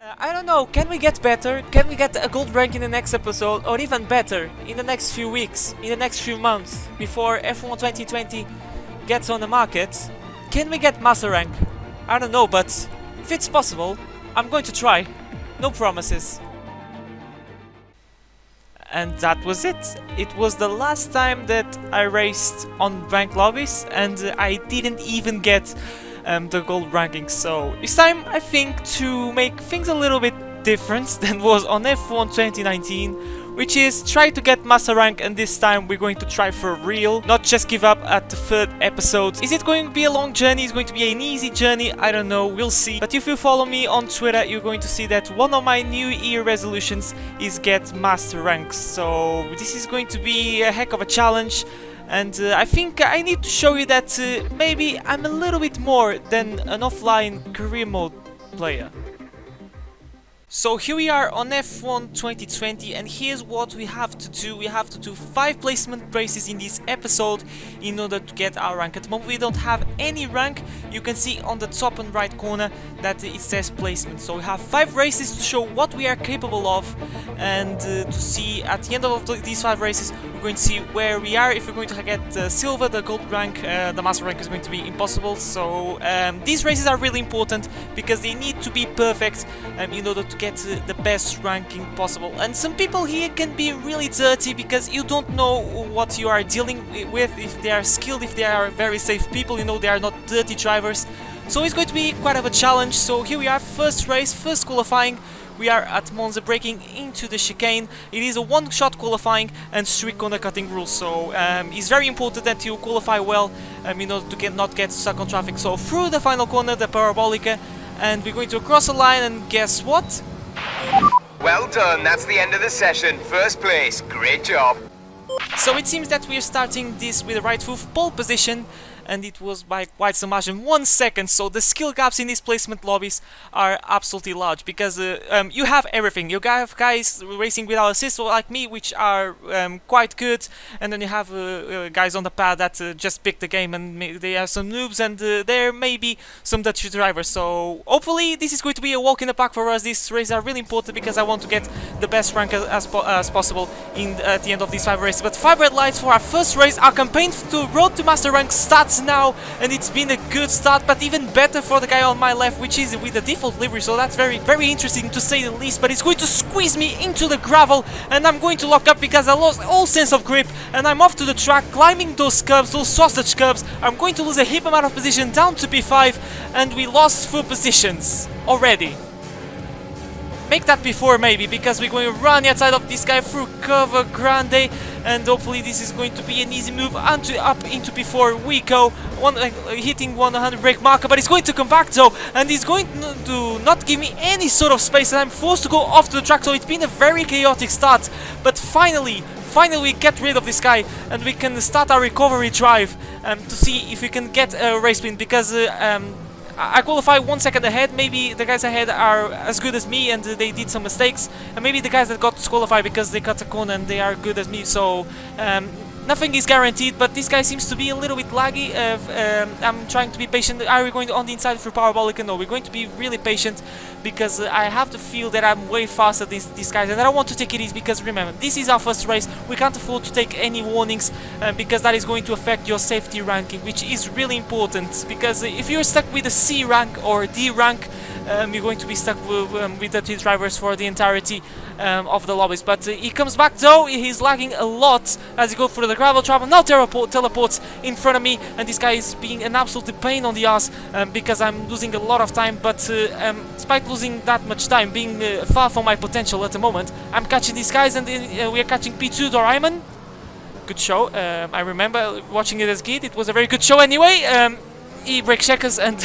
I don't know, can we get better? Can we get a gold rank in the next episode? Or even better, in the next few weeks, in the next few months, before F1 2020 gets on the market? Can we get master rank? I don't know, but if it's possible, I'm going to try. No promises. And that was it. It was the last time that I raced on rank lobbies, and I didn't even get the gold ranking. So it's time, I think, to make things a little bit different than was on F1 2019, which is try to get master rank, and this time we're going to try for real, not just give up at the third episode. Is it going to be a long journey? Is it going to be an easy journey? I don't know, we'll see. But if you follow me on Twitter, you're going to see that one of my new year resolutions is get master ranks. So this is going to be a heck of a challenge. And I think I need to show you that maybe I'm a little bit more than an offline career mode player. So here we are on F1 2020, and here's what we have to do. We have to do 5 placement races in this episode in order to get our rank. At the moment we don't have any rank. You can see on the top and right corner that it says placement. So we have 5 races to show what we are capable of, and to see at the end of these 5 races we're going to see where we are. If we're going to get silver, the gold rank, the master rank is going to be impossible. So these races are really important because they need to be perfect in order to get the best ranking possible. And some people here can be really dirty because you don't know what you are dealing with, if they are skilled, if they are very safe people, you know, they are not dirty drivers. So it's going to be quite of a challenge. So here we are, first race, first qualifying. We are at Monza, breaking into the chicane. It is a one-shot qualifying and strict corner cutting rules, so it's very important that you qualify well in order to not get stuck on traffic. So through the final corner, the parabolica, and we're going to cross the line, and guess what? Well done, that's the end of the session. First place, great job. So it seems that we are starting this with the right foot pole position, and it was by quite some margin, 1 second. So the skill gaps in these placement lobbies are absolutely large because you have everything. You have guys racing without assist like me, which are quite good, and then you have guys on the pad that just pick the game, and they have some noobs, and there may be some Dutch drivers. So hopefully this is going to be a walk in the park for us. These races are really important because I want to get the best rank as possible at the end of these 5 races. But 5 red lights for our first race. Our campaign to Road to Master Rank starts now, and it's been a good start, but even better for the guy on my left, which is with the default livery, so that's very interesting to say the least. But it's going to squeeze me into the gravel, and I'm going to lock up because I lost all sense of grip, and I'm off to the track climbing those curves, those sausage curves. I'm going to lose a heap amount of position down to P5, and we lost 4 positions already. Make that P4 maybe, because we're going to run the outside of this guy through Curva Grande, and hopefully this is going to be an easy move up into P4 we go. Hitting 100 brake marker, but he's going to come back though, and he's going to not give me any sort of space, and I'm forced to go off to the track. So it's been a very chaotic start, but finally we get rid of this guy, and we can start our recovery drive to see if we can get a race win, because I qualify 1 second ahead. Maybe the guys ahead are as good as me and they did some mistakes, and maybe the guys that got disqualified because they cut a corner and they are good as me. So nothing is guaranteed, but this guy seems to be a little bit laggy. I'm trying to be patient. Are we going on the inside through parabolic? No, we're going to be really patient because I have to feel that I'm way faster than these guys, and I don't want to take it easy because remember, this is our first race. We can't afford to take any warnings because that is going to affect your safety ranking, which is really important, because if you're stuck with a C rank or D rank, you're going to be stuck with the 2 drivers for the entirety of the lobbies. But he comes back though. He's lagging a lot as he goes through the gravel trap, and now teleports in front of me, and this guy is being an absolute pain on the ass because I'm losing a lot of time. But despite losing that much time, being far from my potential at the moment, I'm catching these guys, and we are catching P2 Doraemon. Good show. I remember watching it as a kid. It was a very good show anyway. He breaks checkers, and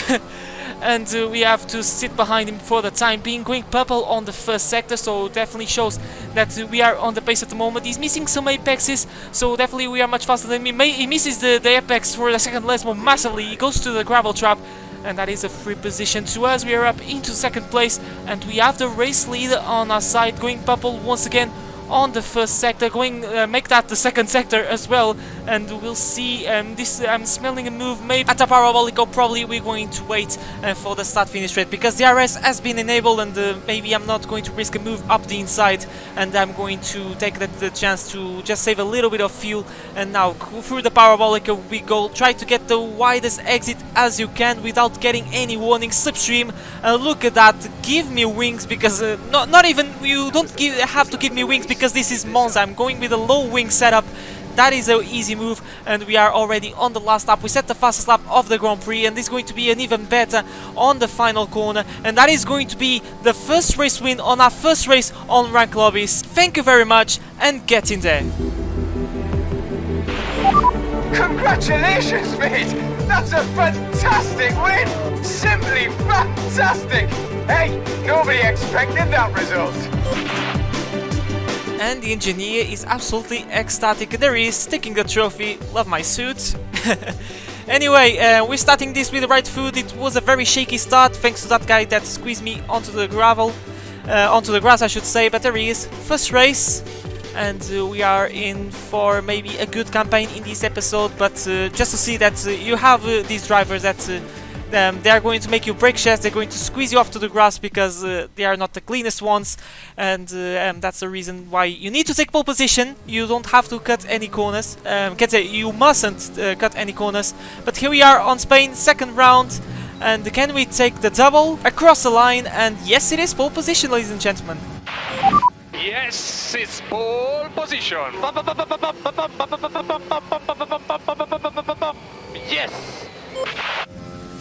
and we have to sit behind him for the time being, going purple on the first sector, so definitely shows that we are on the pace at the moment. He's missing some apexes, so definitely we are much faster than me. He misses the apex for the second last more massively. He goes to the gravel trap, and that is a free position to us. We are up into second place, and we have the race leader on our side, going purple once again on the first sector, going make that the second sector as well. and we'll see. This I'm smelling a move maybe at a parabolico. Probably we're going to wait for the start finish rate because the DRS has been enabled, and maybe I'm not going to risk a move up the inside, and I'm going to take the chance to just save a little bit of fuel. And now through the parabolica we go, try to get the widest exit as you can without getting any warning. Slipstream, look at that, give me wings, because not even, you don't have to give me wings because this is Monza. I'm going with a low wing setup. That is an easy move, and we are already on the last lap. We set the fastest lap of the Grand Prix, and this is going to be an even better on the final corner, and that is going to be the first race win on our first race on Rank Lobbies. Thank you very much, and get in there. Congratulations, mate! That's a fantastic win! Simply fantastic! Hey, nobody expected that result! And the engineer is absolutely ecstatic. There he is, taking the trophy. Love my suit. Anyway, we're starting this with the right foot. It was a very shaky start, thanks to that guy that squeezed me onto the gravel. Onto the grass, I should say, but there he is. First race. And we are in for maybe a good campaign in this episode, but just to see that you have these drivers that they are going to make you break sheds, they're going to squeeze you off to the grass because they are not the cleanest ones, and that's the reason why you need to take pole position. You don't have to cut any corners, you mustn't cut any corners, but here we are on Spain, second round, and can we take the double across the line? And yes, it is pole position, ladies and gentlemen. Yes, it's pole position. Yes.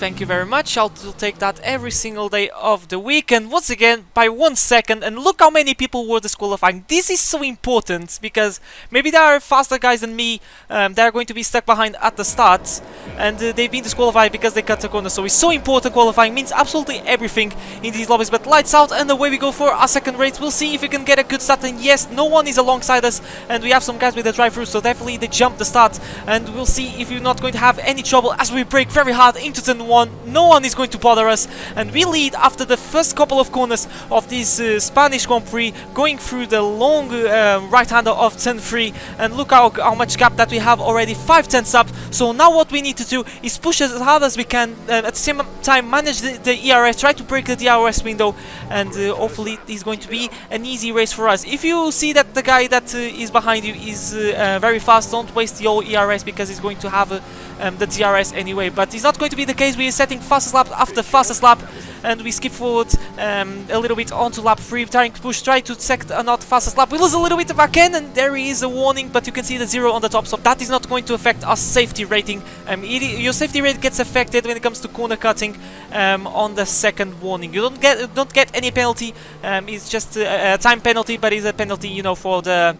Thank you very much. I'll take that every single day of the week, and once again by 1 second, and look how many people were disqualifying. This is so important because maybe there are faster guys than me that are going to be stuck behind at the start, and they've been disqualified because they cut the corner. So it's so important. Qualifying means absolutely everything in these lobbies. But lights out, and away we go for our second race. We'll see if we can get a good start, and yes, no one is alongside us, and we have some guys with the drive-through, so definitely they jump the start, and we'll see if we're not going to have any trouble as we brake very hard into turn 1. No one is going to bother us, and we lead after the first couple of corners of this Spanish Grand Prix, going through the long right-hander of turn 3, and look how much gap that we have already, 5 tenths up. So now what we need to do is push as hard as we can, at the same time manage the ERS, try to break the DRS window, and hopefully it's going to be an easy race for us. If you see that the guy that is behind you is very fast, don't waste your ERS because he's going to have the DRS anyway, but it's not going to be the case. We are setting fastest lap after fastest lap, and we skip forward a little bit onto lap 3, trying to push, try to set another fastest lap. We lose a little bit of back end, and there is a warning, but you can see the 0 on the top, so that is not going to affect our safety rating. Your safety rate gets affected when it comes to corner cutting on the second warning. You don't get any penalty. It's just a time penalty, but it's a penalty, you know, for the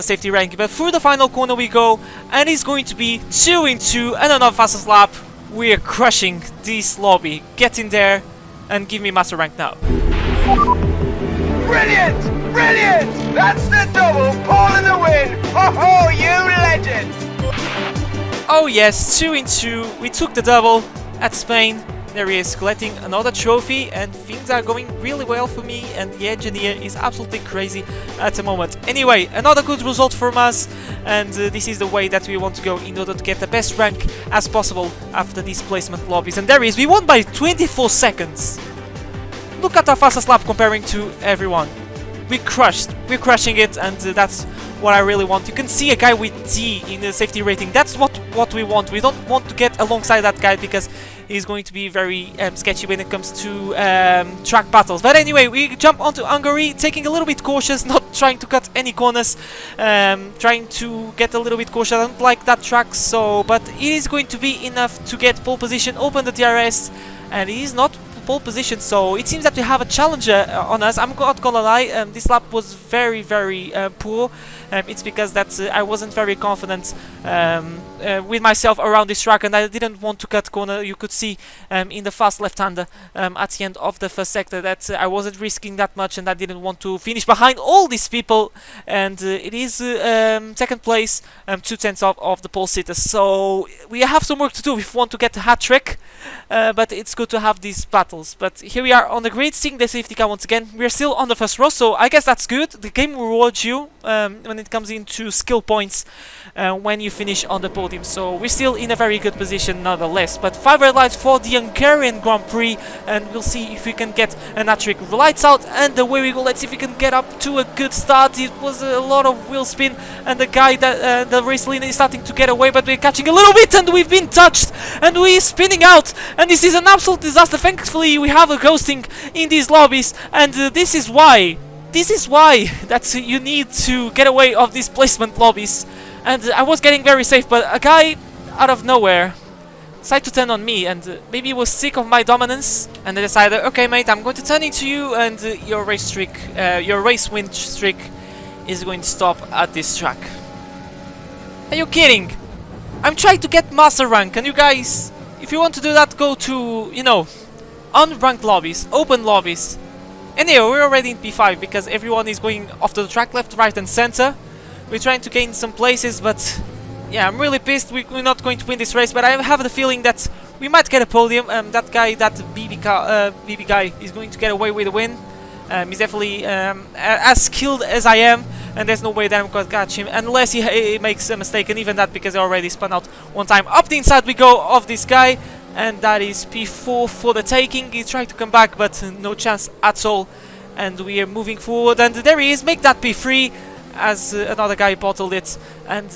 safety ranking. But through the final corner we go, and it's going to be 2 in 2 and another fastest lap. We are crushing this lobby. Get in there and give me master rank now. Brilliant! Brilliant! That's the double! Pole in the win! Ho ho, you legend! Oh yes, 2 in 2. We took the double at Spain. There he is, collecting another trophy, and things are going really well for me, and the engineer is absolutely crazy at the moment. Anyway, another good result from us, and this is the way that we want to go in order to get the best rank as possible after these placement lobbies. And there he is, we won by 24 seconds. Look at our fastest lap comparing to everyone. We're crushing it, and that's what I really want. You can see a guy with D in the safety rating. That's what we want. We don't want to get alongside that guy because he's going to be very sketchy when it comes to track battles. But anyway, we jump onto Hungary, taking a little bit cautious, not trying to cut any corners, trying to get a little bit cautious. I don't like that track, so but it is going to be enough to get pole position, open the DRS, and it is not pole position, so it seems that we have a challenger on us. I'm not gonna lie, this lap was very poor. It's because that I wasn't very confident with myself around this track, and I didn't want to cut corner. You could see in the fast left-hander at the end of the first sector that I wasn't risking that much, and I didn't want to finish behind all these people. And it is second place, 2 tenths of the pole sitters. So we have some work to do if we want to get a hat trick. But it's good to have these battles. But here we are on the grid, seeing the safety car once again. We're still on the first row, so I guess that's good. The game rewards you when when it comes into skill points when you finish on the podium. So we're still in a very good position nonetheless. But 5 red lights for the Hungarian Grand Prix, and we'll see if we can get an hat-trick. Lights out, and away we go. Let's see if we can get up to a good start. It was a lot of wheel spin, and the guy that the race leader is starting to get away, but we're catching a little bit, and we've been touched, and we're spinning out, and this is an absolute disaster. Thankfully we have a ghosting in these lobbies, and this is why that you need to get away of these placement lobbies. And I was getting very safe, but a guy out of nowhere decided to turn on me, and maybe he was sick of my dominance, and they decided, okay mate, I'm going to turn into you, and your race win streak is going to stop at this track. Are you kidding? I'm trying to get master rank, and you guys, if you want to do that, go to, you know, unranked lobbies, open lobbies. Anyway, we're already in P5 because everyone is going off to the track, left, right and center. We're trying to gain some places, but yeah, I'm really pissed. We're not going to win this race, but I have the feeling that we might get a podium. That guy, that BB guy, is going to get away with a win. He's definitely as skilled as I am, and there's no way that I'm going to catch him unless he makes a mistake, and even that because I already spun out one time. Up the inside we go of this guy, and that is P4 for the taking. He's trying to come back, but no chance at all. And we are moving forward, and there he is. Make that P3 as another guy bottled it. And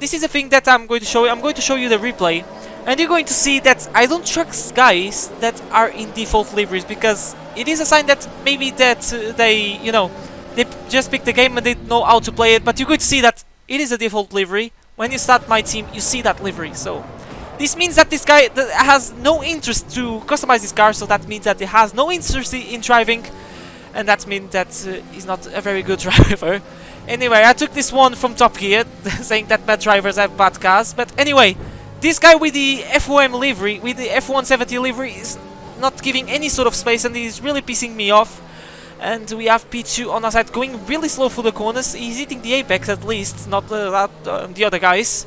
this is a thing that I'm going to show you. I'm going to show you the replay, and you're going to see that I don't trust guys that are in default liveries, because it is a sign that maybe that they, you know, they just pick the game and they know how to play it. But you're going to see that it is a default livery. When you start my team, you see that livery. So this means that this guy has no interest to customize his car, so that means that he has no interest in driving, and that means that he's not a very good driver. Anyway, I took this one from Top Gear, saying that bad drivers have bad cars. But anyway, this guy with the FOM livery, with the F170 livery, is not giving any sort of space, and he's really pissing me off. And we have P2 on our side going really slow through the corners. He's hitting the apex at least, not the other guys.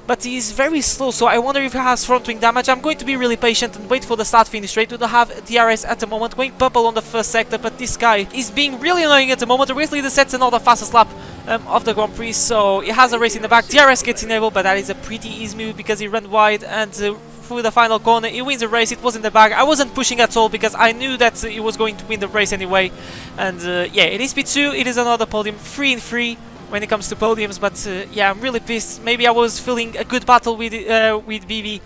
But he's very slow, so I wonder if he has front wing damage. I'm going to be really patient and wait for the start-finish rate. We don't have DRS at the moment, going purple on the first sector, but this guy is being really annoying at the moment. The race leader sets another fastest lap of the Grand Prix, so he has a race in the back. DRS gets enabled, but that is a pretty easy move because he ran wide, and through the final corner he wins the race. It was in the bag. I wasn't pushing at all because I knew that he was going to win the race anyway. And yeah, it is P2, it is another podium, 3 in 3. When it comes to podiums, but yeah, I'm really pissed. Maybe I was feeling a good battle with BB,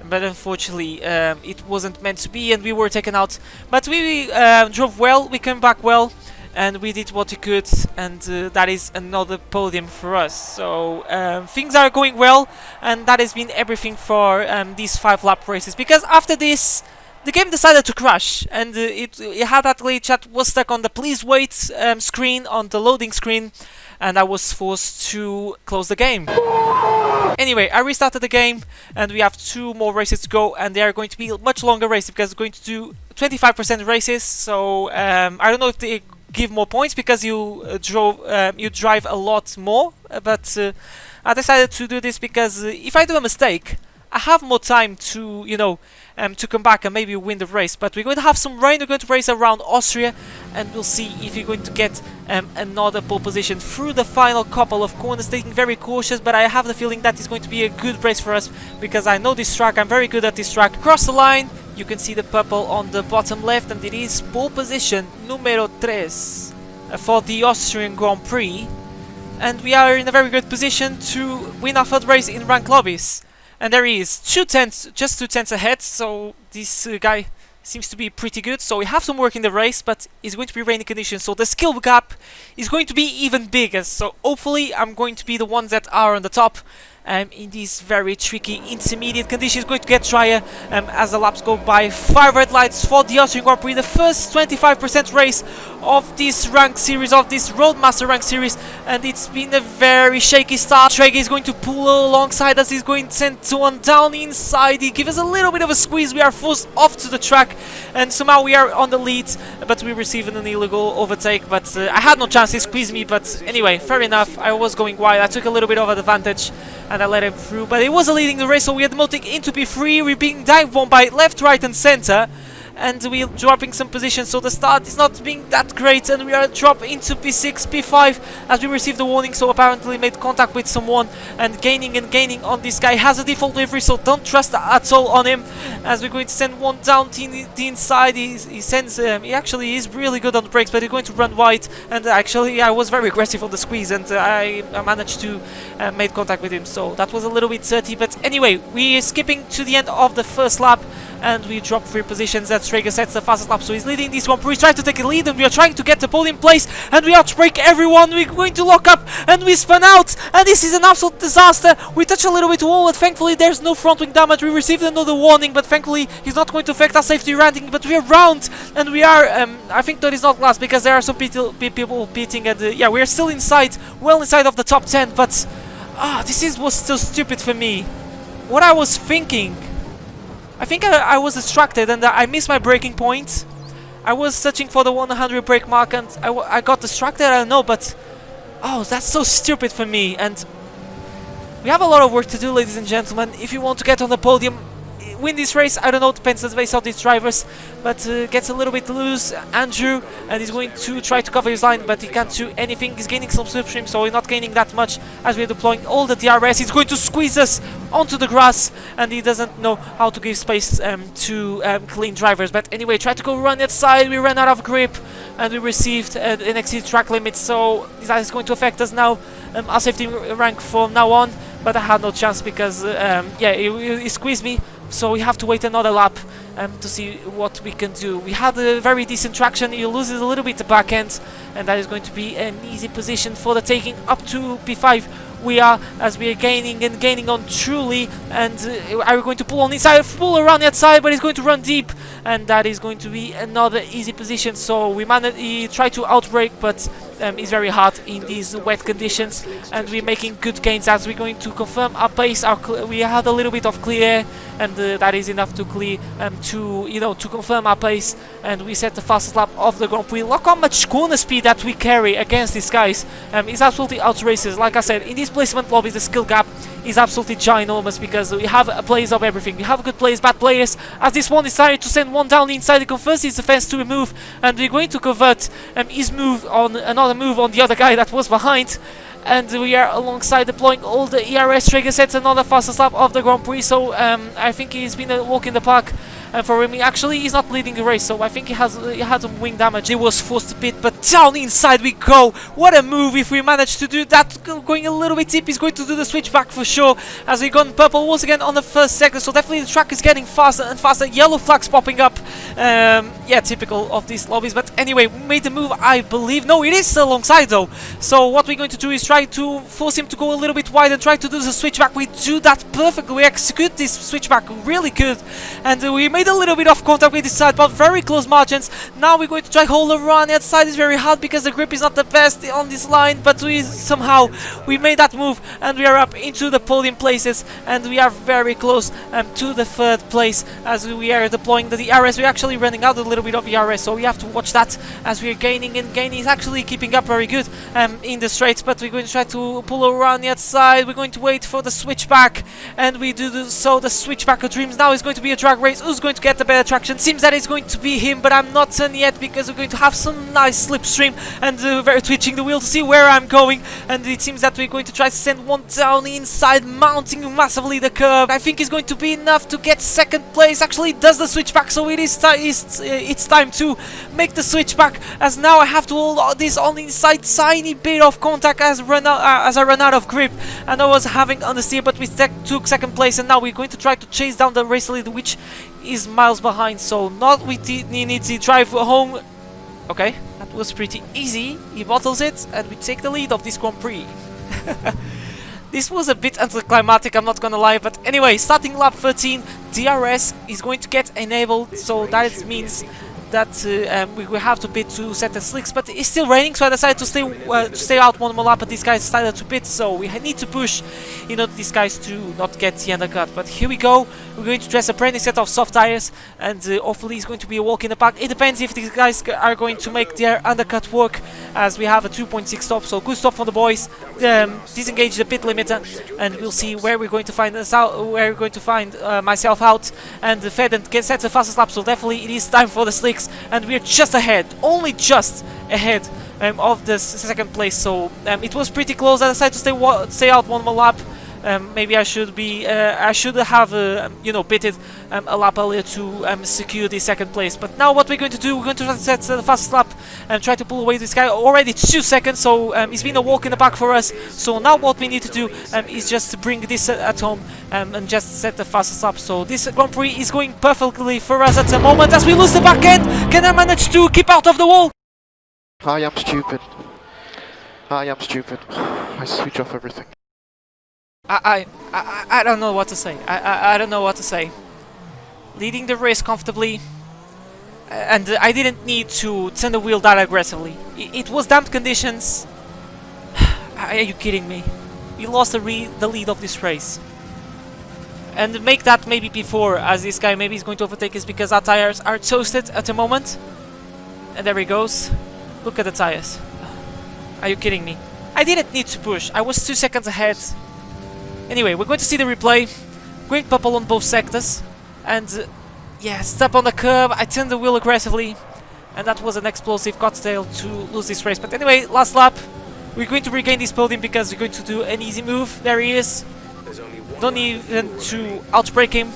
but unfortunately it wasn't meant to be, and we were taken out. But we drove well, we came back well, and we did what we could, and that is another podium for us. So things are going well, and that has been everything for these 5 lap races. Because after this, the game decided to crash, and it had that glitch that was stuck on the please wait screen, on the loading screen, and I was forced to close the game. Anyway, I restarted the game, and we have 2 more races to go, and they are going to be much longer races because we're going to do 25% races. So I don't know if they give more points because you drive a lot more, but I decided to do this because if I do a mistake, I have more time to, you know, to come back and maybe win the race. But we're going to have some rain. We're going to race around Austria, and we'll see if you're going to get another pole position through the final couple of corners, taking very cautious. But I have the feeling that it's going to be a good race for us because I know this track. I'm very good at this track. Across the line, you can see the purple on the bottom left, and it is pole position numero 3 for the Austrian Grand Prix. And we are in a very good position to win our 3rd race in ranked lobbies. And there he is, just 2 tenths ahead, so this guy seems to be pretty good. So we have some work in the race, but it's going to be rainy conditions, so the skill gap is going to be even bigger. So hopefully I'm going to be the ones that are on the top in these very tricky intermediate conditions. Going to get drier as the laps go by. 5 red lights for the Austrian Grand Prix, the first 25% race of this rank series, of this Roadmaster rank series, and it's been a very shaky start. Traeger is going to pull alongside us. He's going to send one down inside. He gives us a little bit of a squeeze. We are forced off to the track, and somehow we are on the lead, but we received an illegal overtake. But I had no chance. He squeezed me, but anyway, fair enough. I was going wide. I took a little bit of an advantage, and I let him through, but he wasn't leading the race, so we had moting into P3. We're being dive bombed by left, right and center, and we're dropping some positions, so the start is not being that great, and we are dropping into P6, P5 as we receive the warning. So apparently made contact with someone and gaining on this guy. Has a default livery, so don't trust at all on him, as we're going to send one down to the inside. He sends he actually is really good on the brakes, but he's going to run wide, and actually I was very aggressive on the squeeze, and I managed to make contact with him, so that was a little bit dirty. But anyway, we are skipping to the end of the first lap, and we drop 3 positions. That Traeger sets the fastest lap, so he's leading this one. He's trying to take a lead, and we are trying to get the pole in place, and we outbrake everyone. We're going to lock up, and we spun out, and this is an absolute disaster. We touch a little bit wall, but thankfully there's no front wing damage. We received another warning, but thankfully he's not going to affect our safety rating. But we are round, and we are I think that is not last, because there are some people beating, and yeah, we are still inside, well inside of the top 10. But this was so stupid for me. What I was thinking, I think I was distracted, and I missed my braking point. I was searching for the 100 brake mark, and I got distracted. I don't know, but that's so stupid for me. And we have a lot of work to do, ladies and gentlemen. If you want to get on the podium, win this race, I don't know, depends on the base of these drivers, but gets a little bit loose, Andrew, and he's going to try to cover his line, but he can't do anything. He's gaining some slipstream, so he's not gaining that much as we're deploying all the DRS. He's going to squeeze us onto the grass, and he doesn't know how to give space to clean drivers. But anyway, try to go run that side. We ran out of grip, and we received an exceed track limit, so that is going to affect us now, our safety rank from now on. But I had no chance, because yeah, he squeezed me. So we have to wait another lap to see what we can do. We had a very decent traction. He loses a little bit the back end, and that is going to be an easy position for the taking. Up to P5 we are, as we are gaining on truly, and are we going to pull on inside, pull around the outside, but he's going to run deep, and that is going to be another easy position. So he tried to outbrake, but it's very hard in these wet conditions, and we're making good gains as we're going to confirm our pace. We had a little bit of clear air, and that is enough to clear to confirm our pace, and we set the fastest lap of the Grand Prix. Look how much corner speed that we carry against these guys. It's absolutely outrageous. Like I said, in these placement lobbies, the skill gap is absolutely ginormous, because we have players of everything. We have good players, bad players, as this one decided to send one down inside the confirms his defense to a move, and we're going to convert his move on another move on the other guy that was behind. And we are alongside deploying all the ERS trigger sets, another fastest lap of the Grand Prix. So I think he's been a walk in the park. And for him, actually, he's not leading the race, so I think he had some wing damage. He was forced to pit, but down inside we go. What a move if we manage to do that. Going a little bit deep, he's going to do the switch back for sure, as we gone purple once again on the first sector. So definitely the track is getting faster and faster. Yellow flags popping up. Yeah, typical of these lobbies. But anyway, we made the move, I believe. No, it is still alongside though. So what we're going to do is try to force him to go a little bit wide and try to do the switch back. We do that perfectly. We execute this switch back really good, and we made a little bit of contact with this side, but very close margins. Now we're going to try hold around. That side is very hard because the grip is not the best on this line, but we made that move, and we are up into the podium places, and we are very close to the third place as we are deploying the DRS. We're actually running out a little bit of ERS, so we have to watch that as we are gaining and gaining. He's actually keeping up very good in the straights, but we're going to try to pull around the outside. We're going to wait for the switchback, and we do so. The switchback of dreams now is going to be a drag race. Who's going to get the better traction? Seems that it's going to be him, but I'm not certain yet, because we're going to have some nice slipstream, and very twitching the wheel to see where I'm going. And it seems that we're going to try to send one down inside, mounting massively the curve. I think it's going to be enough to get second place. Actually does the switchback, so it's time to make the switchback, as now I have to hold this on the inside. Tiny bit of contact as I run out of grip, and I was having understeer, but we took second place, and now we're going to try to chase down the race lead, which is miles behind. So not we need to drive home. Okay, that was pretty easy. He bottles it, and we take the lead of this Grand Prix. This was a bit anticlimactic, I'm not gonna lie, but anyway, starting lap 13, DRS is going to get enabled, so that means that we will have to pit to set the slicks, but it's still raining, so I decided to stay out one more lap, but these guys decided to pit, so we need to push, you know, these guys to not get the undercut. But here we go, we're going to dress a brand new set of soft tires, and hopefully it's going to be a walk in the park. It depends if these guys are going to make their undercut work, as we have a 2.6 stop, so good stop for the boys. Disengage the pit limiter, and we'll see where we're going to find us out, where we're going to find myself out, and Fed and set the fastest lap, so definitely it is time for the slicks, and we're just ahead, only just ahead of the second place, so it was pretty close. I decided to stay out one more lap. Maybe I should have you know, pitted a lap earlier to secure the second place. But now what we're going to do, we're going to try to set the fastest lap and try to pull away this guy. Already 2 seconds, so it's been a walk in the park for us. So now what we need to do is just to bring this at home and just set the fastest lap. So this Grand Prix is going perfectly for us at the moment. As we lose the back end, can I manage to keep out of the wall? I am stupid. I am stupid. I switch off everything. I don't know what to say. I don't know what to say. Leading the race comfortably, and I didn't need to turn the wheel that aggressively. It was damp conditions. Are you kidding me? We lost the lead of this race. And make that maybe before, as this guy maybe is going to overtake us because our tires are toasted at the moment. And there he goes. Look at the tires. Are you kidding me? I didn't need to push. I was 2 seconds ahead. Anyway, we're going to see the replay. Going purple on both sectors. And yeah, step on the curb. I turned the wheel aggressively. And that was an explosive cocktail to lose this race. But anyway, last lap. We're going to regain this podium because we're going to do an easy move. There he is. Don't even to outbrake him.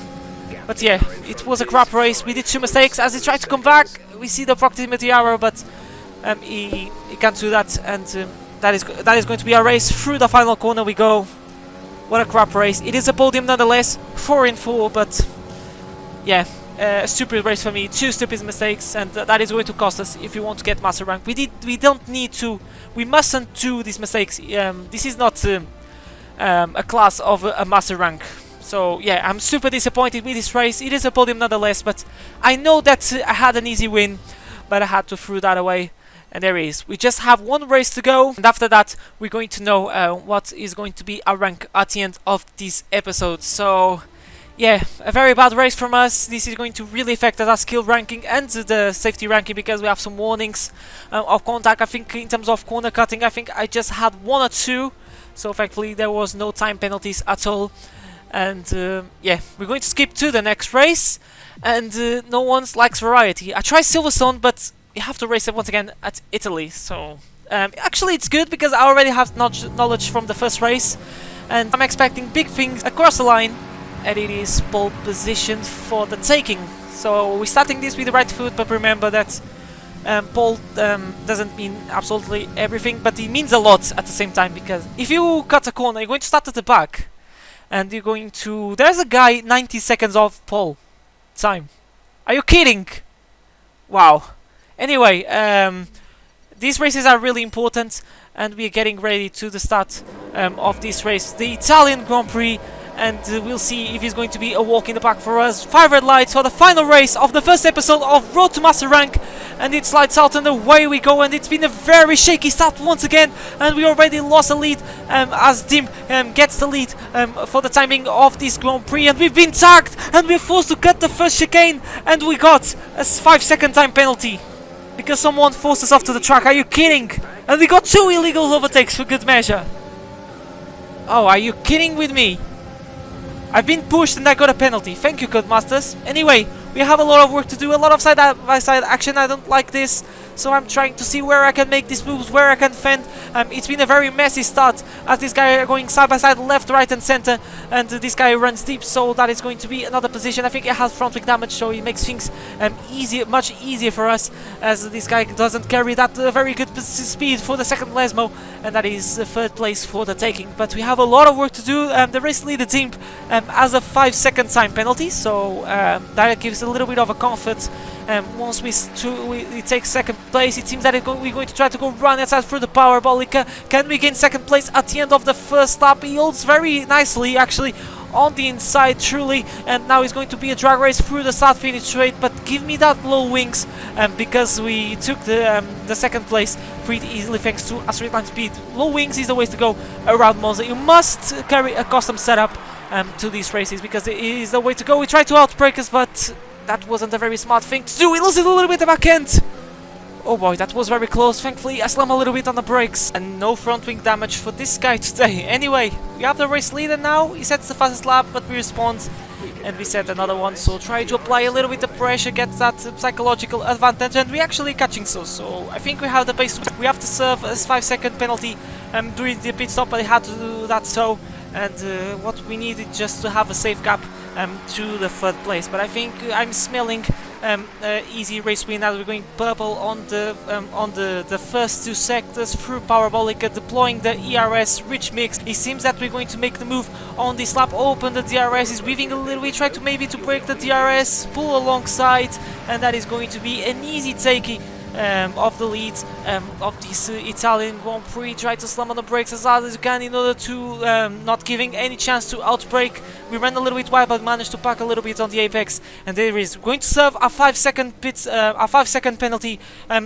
But yeah, it was a crap race. We did 2 mistakes. As he tried to come back, we see the proximity error, but he can't do that. And that is going to be our race. Through the final corner we go. What a crap race. It is a podium nonetheless, 4 in 4, but yeah, a stupid race for me. 2 stupid mistakes, and that is going to cost us if we want to get master rank. We don't need to. We mustn't do these mistakes. This is not a class of a master rank. So yeah, I'm super disappointed with this race. It is a podium nonetheless, but I know that I had an easy win, but I had to throw that away. And there it is. We just have 1 race to go, and after that we're going to know what is going to be our rank at the end of this episode. So yeah, a very bad race from us. This is going to really affect our skill ranking and the safety ranking because we have some warnings of contact. I think in terms of corner cutting, I think I just had 1 or 2, so effectively there was no time penalties at all. And yeah, we're going to skip to the next race, and no one likes variety. I tried Silverstone, but you have to race it once again at Italy, so actually it's good because I already have knowledge from the first race, and I'm expecting big things across the line, and it is pole position for the taking. So we're starting this with the right foot, but remember that pole doesn't mean absolutely everything, but it means a lot at the same time, because if you cut a corner, you're going to start at the back, and you're going to... There's a guy 90 seconds off pole time. Are you kidding? Wow. Anyway, these races are really important, and we are getting ready to the start of this race, the Italian Grand Prix, and we'll see if it's going to be a walk in the park for us. 5 red lights for the final race of the first episode of Road to Master Rank, and it slides out and away we go, and it's been a very shaky start once again, and we already lost the lead as Dim gets the lead for the timing of this Grand Prix, and we've been tagged, and we're forced to cut the first chicane, and we got a 5-second time penalty because someone forced us off to the track. Are you kidding? And we got 2 illegal overtakes for good measure. Oh, are you kidding with me? I've been pushed and I got a penalty. Thank you, Codemasters. Anyway, we have a lot of work to do, a lot of side-by-side action. I don't like this, so I'm trying to see where I can make these moves, where I can fend. It's been a very messy start, as this guy are going side-by-side, left, right and center, and this guy runs deep, so that is going to be another position. I think it has front wing damage, so it makes things much easier for us, as this guy doesn't carry that very good speed for the second Lesmo, and that is the 3rd place for the taking. But we have a lot of work to do. The race leader team has a 5-second time penalty, so that gives a little bit of a comfort. Once we take 2nd place, it seems that we're going to try to go run outside through the powerball. Can we gain 2nd place at the end of the first lap? He holds very nicely actually on the inside truly, and now it's going to be a drag race through the start finish straight, but give me that low wings, because we took the second place pretty easily thanks to a straight line speed. Low wings is the way to go around Monza. You must carry a custom setup to these races because it is the way to go. We tried to outbreak us, but that wasn't a very smart thing to do. We lost it a little bit at back end. Oh boy, that was very close. Thankfully, I slammed a little bit on the brakes. And no front wing damage for this guy today. Anyway, we have the race leader now. He sets the fastest lap, but we respond. And we set another one. So try to apply a little bit of pressure, get that psychological advantage. And we're actually catching so I think we have the pace. We have to serve a 5-second penalty during the pit stop, but I had to do that so. And what we needed just to have a safe gap to the third place. But I think I'm smelling easy race win as we're going purple on the first two sectors through Parabolica, deploying the ERS rich mix. It seems that we're going to make the move on this lap. Open the DRS, is weaving a little bit, try to maybe to break the DRS, pull alongside, and that is going to be an easy takey of the lead of this Italian Grand Prix. Try to slam on the brakes as hard as you can in order to not giving any chance to outbrake. We ran a little bit wide but managed to pack a little bit on the apex, and there is going to serve a 5-second penalty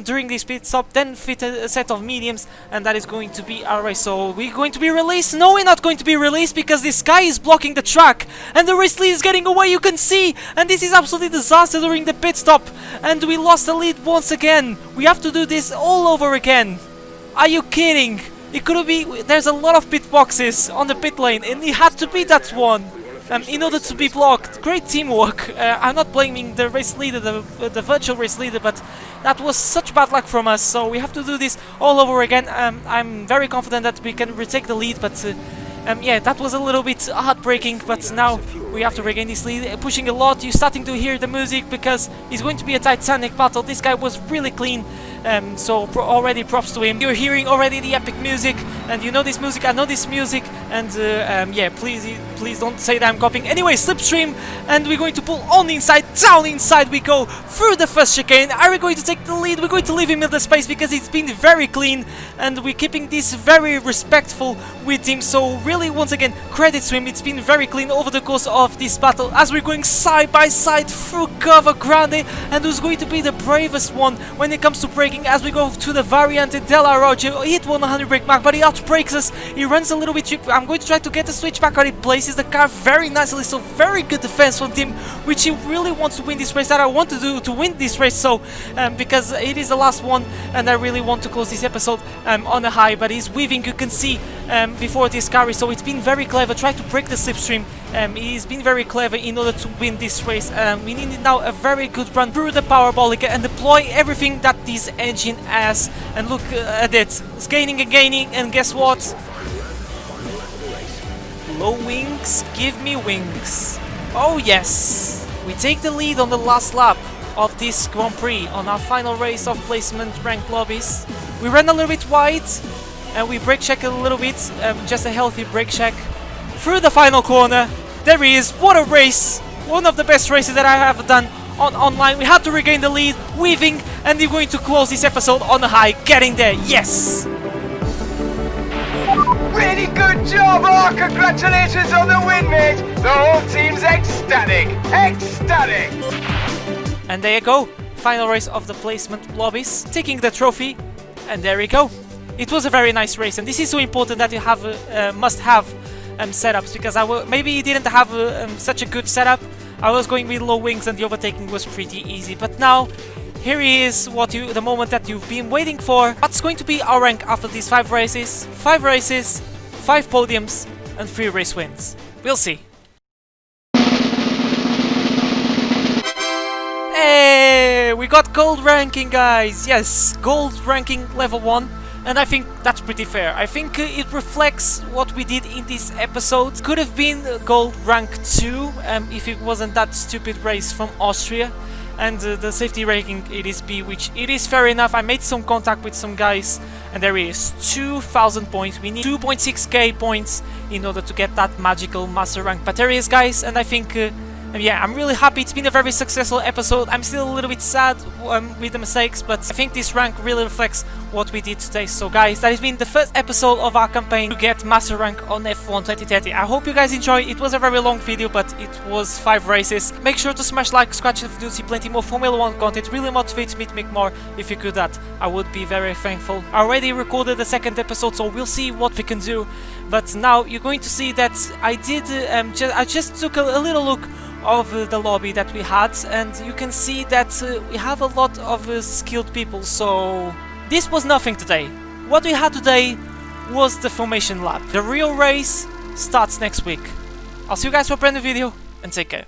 during this pit stop, then fit a set of mediums, and that is going to be our race. So we're going to be released? No, we're not going to be released because this guy is blocking the track and the race lead is getting away, you can see, and this is absolutely disaster during the pit stop, and we lost the lead once again. We have to do this all over again. Are you kidding? It could be. There's a lot of pit boxes on the pit lane, and he had to be that one in order to be blocked. Great teamwork. I'm not blaming the race leader, the virtual race leader, but that was such bad luck from us. So we have to do this all over again. I'm very confident that we can retake the lead, but yeah, that was a little bit heartbreaking, but now we have to regain this lead. Pushing a lot, you're starting to hear the music because it's going to be a titanic battle. This guy was really clean, so already props to him. You're hearing already the epic music, and you know this music, I know this music, and yeah, please don't say that I'm copying. Anyway, slipstream, and we're going to pull on the inside, down inside we go, through the first chicane. Are we going to take the lead? We're going to leave him in the space because it's been very clean, and we're keeping this very respectful with him, so really, once again, credit to him. It's been very clean over the course of this battle as we're going side by side through Curva Grande, and who's going to be the bravest one when it comes to braking as we go to the Variante della Roggia. He hit 100 brake mark, but he outbrakes us. He runs a little bit cheap. I'm going to try to get the switch back, but he places the car very nicely, so very good defense from him, which he really wants to win this race, that I want to do to win this race, so because it is the last one and I really want to close this episode on a high, but he's weaving, you can see, before this carry, so it's been very clever. Try to break the slipstream. He's been very clever in order to win this race. We need now a very good run through the Parabolica and deploy everything that this engine has, and look at it, it's gaining and gaining, and guess what? Low wings, give me wings. Oh yes, we take the lead on the last lap of this Grand Prix on our final race of placement rank lobbies. We ran a little bit wide and we brake check a little bit, just a healthy brake check through the final corner. There he is. What a race, one of the best races that I have done on online. We had to regain the lead, weaving, and we're going to close this episode on a high, getting there. Yes, Really good job, oh, congratulations on the win, mate. The whole team's ecstatic, ecstatic. and there you go, final race of the placement lobbies, taking the trophy, and there we go. It was a very nice race, and this is so important that you have must have setups, because maybe you didn't have such a good setup. I was going with low wings and the overtaking was pretty easy, but now here is the moment that you've been waiting for. What's going to be our rank after these 5 races? 5 races, 5 podiums, and 3 race wins. We'll see. Hey, we got gold ranking, guys. Yes, gold ranking level 1. And I think that's pretty fair. I think it reflects what we did in this episode. Could have been gold rank 2 if it wasn't that stupid race from Austria. And the safety ranking, it is B, which it is fair enough. I made some contact with some guys, and there is 2,000 points. We need 2.6k points in order to get that magical master rank. But there is, guys, and I think yeah, I'm really happy. It's been a very successful episode. I'm still a little bit sad with the mistakes, but I think this rank really reflects what we did today. So guys, that has been the first episode of our campaign to get Master Rank on F1 2030. I hope you guys enjoy. It was a very long video, but it was 5 races. Make sure to smash like, scratch if you see plenty more Formula 1 content. Really motivates me to make more. If you could that, I would be very thankful. I already recorded the second episode, so we'll see what we can do. But now you're going to see that I did, I just took a little look of the lobby that we had, and you can see that we have a lot of skilled people, so this was nothing today. What we had today was the formation lab. The real race starts next week. I'll see you guys for a brand new video, and take care.